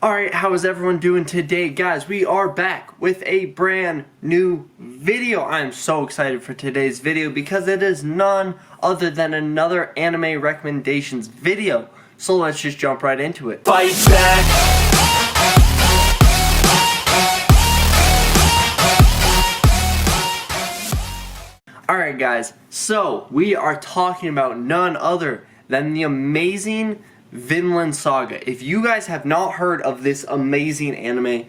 Alright, how is everyone doing today? Guys, we are back with a brand new video. I am so excited for today's video because it is none other than another anime recommendations video. So let's just jump right into it. Fight back! Alright guys, so we are talking about none other than the amazing Vinland Saga. If you guys have not heard of this amazing anime,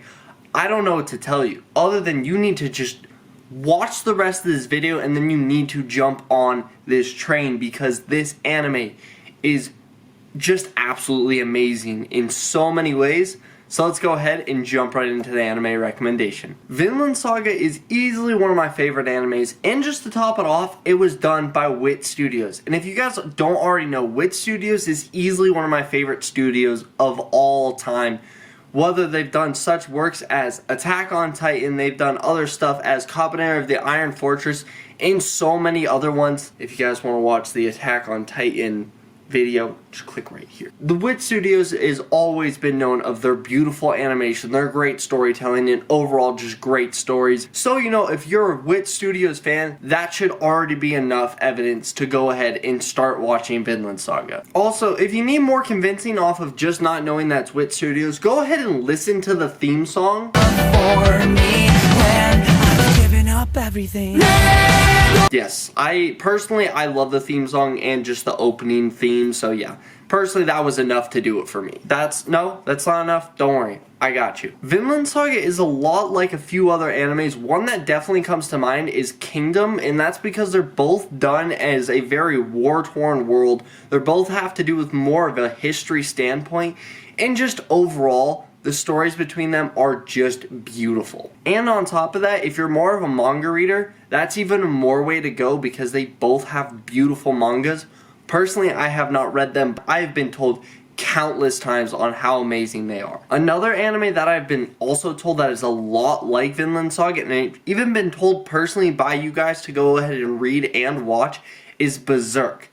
I don't know what to tell you, other than you need to just watch the rest of this video and then you need to jump on this train because this anime is just absolutely amazing in so many ways. So let's go ahead and jump right into the anime recommendation. Vinland Saga is easily one of my favorite animes, and just to top it off, it was done by Wit Studios. And if you guys don't already know, Wit Studios is easily one of my favorite studios of all time. Whether they've done such works as Attack on Titan, they've done other stuff as Cabanera of the Iron Fortress, and so many other ones. If you guys want to watch the Attack on Titan video, just click right here. The Wit Studios has always been known of their beautiful animation, their great storytelling, and overall just great stories. So you know, if you're a Wit Studios fan, that should already be enough evidence to go ahead and start watching Vinland Saga. Also, if you need more convincing off of just not knowing that's Wit Studios, go ahead and listen to the theme song. For me, when I've given up everything. Yes, I love the theme song and just the opening theme, so yeah. Personally, that was enough to do it for me. That's not enough? Don't worry, I got you. Vinland Saga is a lot like a few other animes. One that definitely comes to mind is Kingdom, and that's because they're both done as a very war-torn world. They both have to do with more of a history standpoint, and just overall, the stories between them are just beautiful. And on top of that, if you're more of a manga reader, that's even more way to go because they both have beautiful mangas. Personally, I have not read them, but I have been told countless times on how amazing they are. Another anime that I've been also told that is a lot like Vinland Saga, and I've even been told personally by you guys to go ahead and read and watch, is Berserk.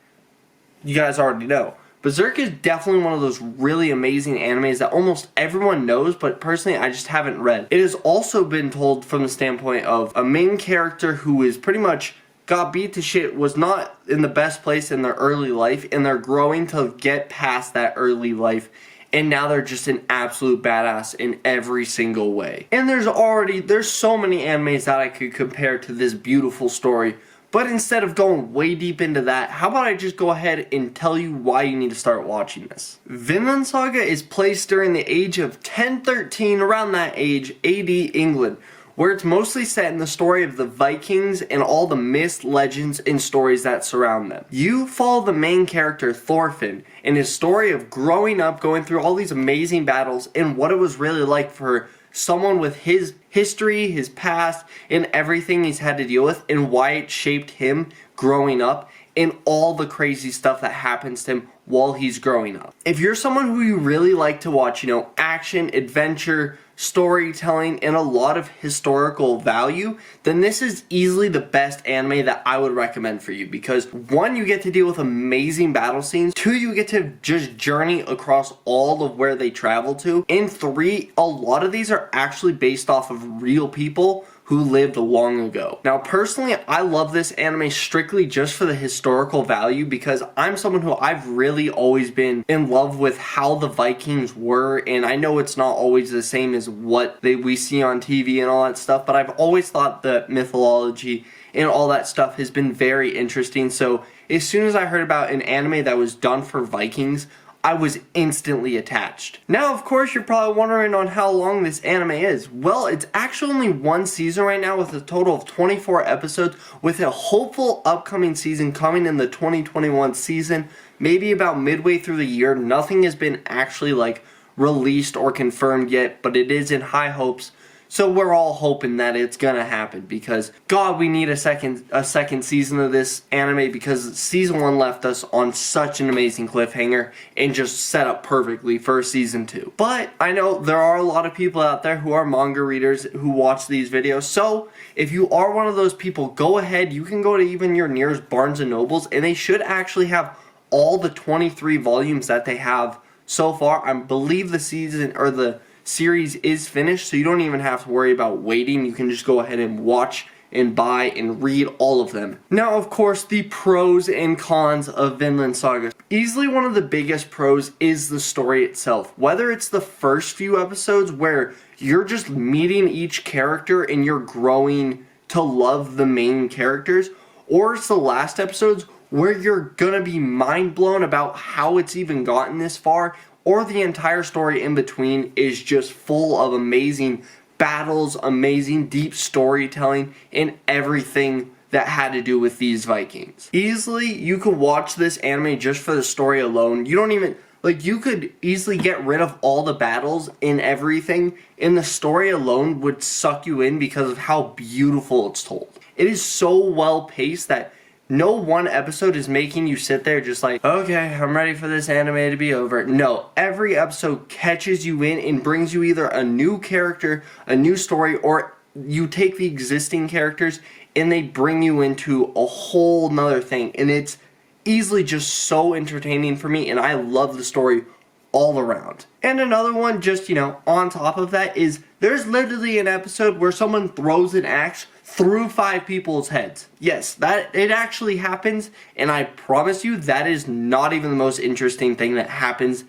You guys already know. Berserk is definitely one of those really amazing animes that almost everyone knows, but personally I just haven't read. It has also been told from the standpoint of a main character who is pretty much got beat to shit, was not in the best place in their early life, and they're growing to get past that early life, and now they're just an absolute badass in every single way. And there's so many animes that I could compare to this beautiful story. But instead of going way deep into that, how about I just go ahead and tell you why you need to start watching this. Vinland Saga is placed during the age of 1013, around that age, AD England, where it's mostly set in the story of the Vikings and all the myths, legends, and stories that surround them. You follow the main character, Thorfinn, in his story of growing up, going through all these amazing battles, and what it was really like for someone with his history, his past, and everything he's had to deal with, and why it shaped him growing up, and all the crazy stuff that happens to him while he's growing up. If you're someone who you really like to watch, you know, action, adventure, storytelling, and a lot of historical value, then this is easily the best anime that I would recommend for you, because one, you get to deal with amazing battle scenes, two, you get to just journey across all of where they travel to, and three, a lot of these are actually based off of real people who lived long ago. Now personally, I love this anime strictly just for the historical value, because I'm someone who I've really always been in love with how the Vikings were, and I know it's not always the same as what we see on TV and all that stuff, but I've always thought that mythology and all that stuff has been very interesting. So as soon as I heard about an anime that was done for Vikings, I was instantly attached. Now, of course, you're probably wondering on how long this anime is. Well, it's actually only one season right now with a total of 24 episodes, with a hopeful upcoming season coming in the 2021 season, maybe about midway through the year. Nothing has been actually like released or confirmed yet, but it is in high hopes. So we're all hoping that it's gonna happen, because God, we need a second season of this anime, because season 1 left us on such an amazing cliffhanger and just set up perfectly for season 2. But I know there are a lot of people out there who are manga readers who watch these videos, so if you are one of those people, go ahead, you can go to even your nearest Barnes & Nobles, and they should actually have all the 23 volumes that they have so far. I believe the season, or the series is finished, so you don't even have to worry about waiting. You can just go ahead and watch and buy and read all of them. Now, of course, the pros and cons of Vinland Saga. Easily one of the biggest pros is the story itself. Whether it's the first few episodes where you're just meeting each character and you're growing to love the main characters, or it's the last episodes where you're gonna be mind blown about how it's even gotten this far, or the entire story in between is just full of amazing battles, amazing deep storytelling, and everything that had to do with these Vikings. Easily, you could watch this anime just for the story alone. You don't even, like, you could easily get rid of all the battles and everything, and the story alone would suck you in because of how beautiful it's told. It is so well paced that no one episode is making you sit there just like, okay, I'm ready for this anime to be over. No, every episode catches you in and brings you either a new character, a new story, or you take the existing characters and they bring you into a whole nother thing. And it's easily just so entertaining for me, and I love the story all around. And another one, just, you know, on top of that, is there's literally an episode where someone throws an axe through 5 people's heads. Yes, that it actually happens, and I promise you that is not even the most interesting thing that happens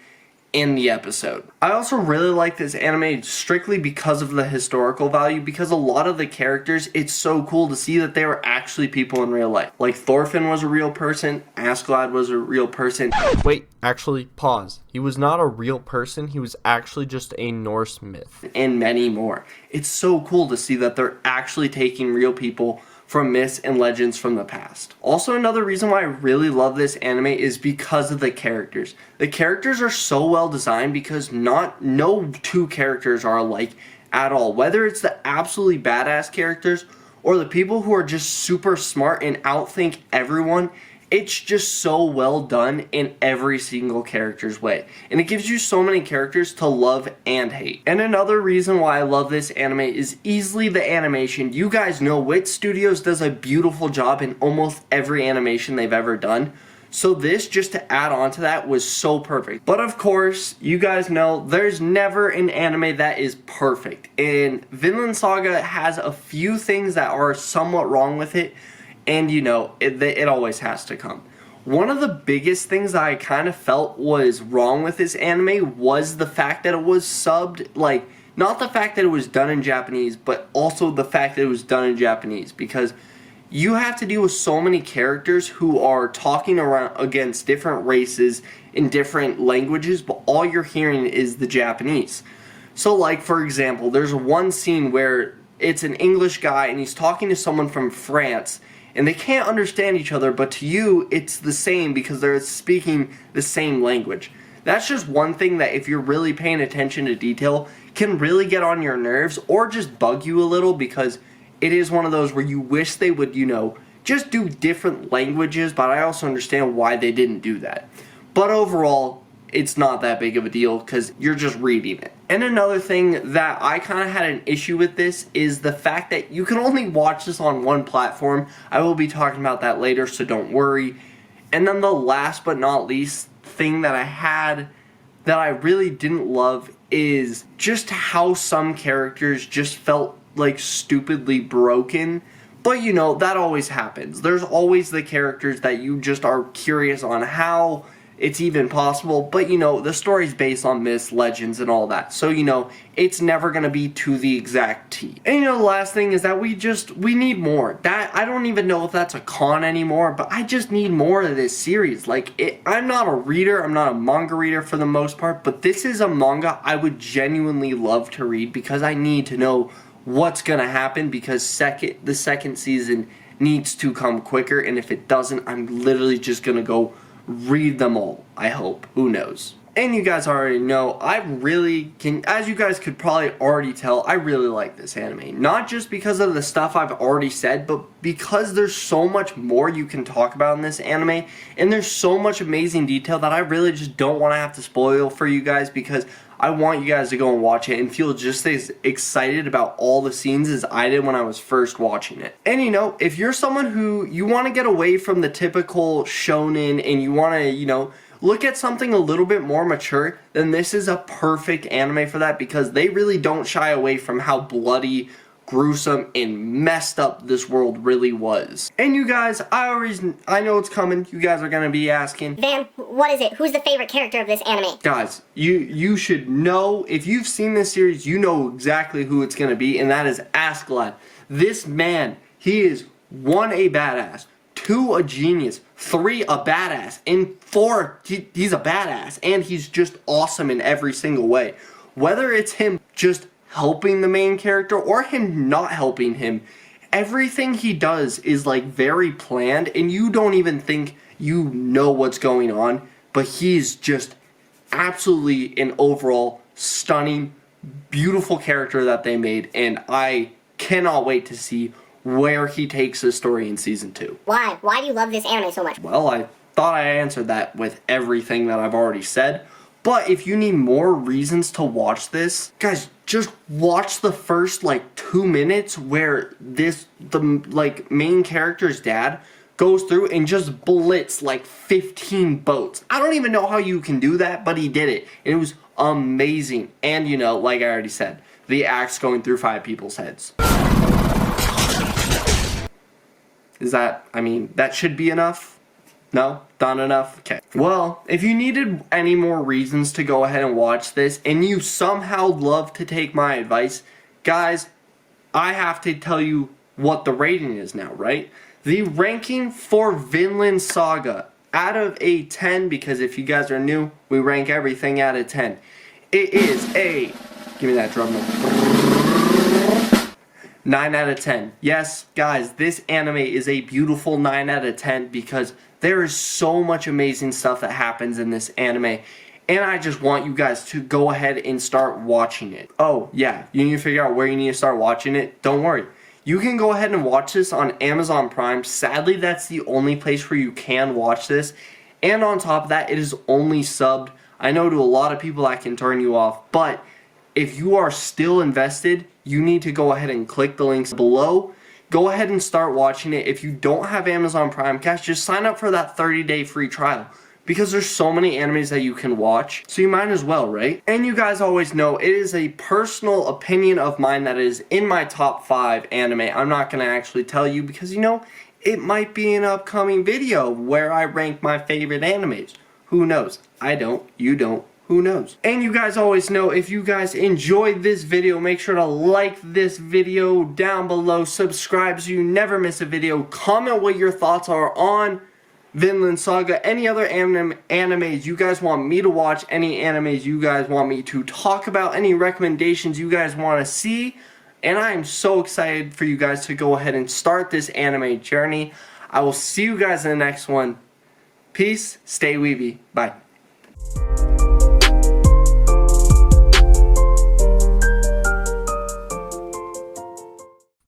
in the episode. I also really like this anime strictly because of the historical value, because a lot of the characters, it's so cool to see that they were actually people in real life. Like Thorfinn was a real person, Askeladd was a real person. Wait, actually, pause. He was not a real person, he was actually just a Norse myth. And many more. It's so cool to see that they're actually taking real people from myths and legends from the past. Also, another reason why I really love this anime is because of the characters. The characters are so well designed because no two characters are alike at all. Whether it's the absolutely badass characters or the people who are just super smart and outthink everyone, it's just so well done in every single character's way. And it gives you so many characters to love and hate. And another reason why I love this anime is easily the animation. You guys know Wit Studios does a beautiful job in almost every animation they've ever done. So this, just to add on to that, was so perfect. But of course, you guys know there's never an anime that is perfect. And Vinland Saga has a few things that are somewhat wrong with it. And you know, it always has to come. One of the biggest things that I kind of felt was wrong with this anime was the fact that it was subbed, like, not the fact that it was done in Japanese, but also the fact that it was done in Japanese, because you have to deal with so many characters who are talking around against different races in different languages, but all you're hearing is the Japanese. So, like, for example, there's one scene where it's an English guy and he's talking to someone from France, and they can't understand each other, but to you, it's the same because they're speaking the same language. That's just one thing that, if you're really paying attention to detail, can really get on your nerves or just bug you a little, because it is one of those where you wish they would, you know, just do different languages, but I also understand why they didn't do that. But overall, it's not that big of a deal because you're just reading it. And another thing that I kind of had an issue with this is the fact that you can only watch this on one platform. I will be talking about that later, so don't worry. And then the last but not least thing that I had that I really didn't love is just how some characters just felt like stupidly broken. But you know, that always happens. There's always the characters that you just are curious on how it's even possible, but you know, the story's based on myths, legends, and all that. So, you know, it's never gonna be to the exact T. And you know, the last thing is that we need more. That, I don't even know if that's a con anymore, but I just need more of this series. Like, I'm not a reader, I'm not a manga reader for the most part, but this is a manga I would genuinely love to read because I need to know what's gonna happen, because the second season needs to come quicker, and if it doesn't, I'm literally just gonna go read them all, I hope. Who knows? And you guys already know, I really can, as you guys could probably already tell, I really like this anime. Not just because of the stuff I've already said, but because there's so much more you can talk about in this anime, and there's so much amazing detail that I really just don't want to have to spoil for you guys, because I want you guys to go and watch it and feel just as excited about all the scenes as I did when I was first watching it. And you know, if you're someone who, you want to get away from the typical shonen and you want to, you know, look at something a little bit more mature, then this is a perfect anime for that, because they really don't shy away from how bloody, gruesome, and messed up this world really was. And you guys, I know it's coming. You guys are gonna be asking, Van, what is it? Who's the favorite character of this anime? guys, you should know. If you've seen this series, you know exactly who it's gonna be, and that is Askeladd. This man, he is 1, a badass, 2, a genius, 3, a badass, and 4, he's a badass, and he's just awesome in every single way. Whether it's him just helping the main character or him not helping him, everything he does is like very planned, and you don't even think you know what's going on, but he's just absolutely an overall stunning, beautiful character that they made, and I cannot wait to see where he takes his story in season 2. Why? Why do you love this anime so much? Well, I thought I answered that with everything that I've already said. But if you need more reasons to watch this, guys, just watch the first like 2 minutes where the main character's dad goes through and just blitz like 15 boats. I don't even know how you can do that, but he did it. And it was amazing. And you know, like I already said, the axe going through 5 people's heads. Is that, I mean, that should be enough? No? Not enough? Okay. Well, if you needed any more reasons to go ahead and watch this, and you somehow love to take my advice, guys, I have to tell you what the rating is now, right? The ranking for Vinland Saga, out of a 10, because if you guys are new, we rank everything out of 10. It is a, give me that drum roll, 9 out of 10. Yes, guys, this anime is a beautiful 9 out of 10 because there is so much amazing stuff that happens in this anime, and I just want you guys to go ahead and start watching it. Oh, yeah, you need to figure out where you need to start watching it? Don't worry. You can go ahead and watch this on Amazon Prime. Sadly, that's the only place where you can watch this, and on top of that, it is only subbed. I know to a lot of people that can turn you off, but if you are still invested, you need to go ahead and click the links below. Go ahead and start watching it. If you don't have Amazon Prime, guys, just sign up for that 30-day free trial, because there's so many animes that you can watch, so you might as well, right? And you guys always know it is a personal opinion of mine that is in my top 5 anime. I'm not going to actually tell you because, you know, it might be an upcoming video where I rank my favorite animes. Who knows? I don't. You don't. Who knows? And you guys always know, if you guys enjoyed this video, make sure to like this video down below, subscribe so you never miss a video, comment what your thoughts are on Vinland Saga, any other animes you guys want me to watch, any animes you guys want me to talk about, any recommendations you guys want to see, and I am so excited for you guys to go ahead and start this anime journey. I will see you guys in the next one. Peace, stay weeby, bye.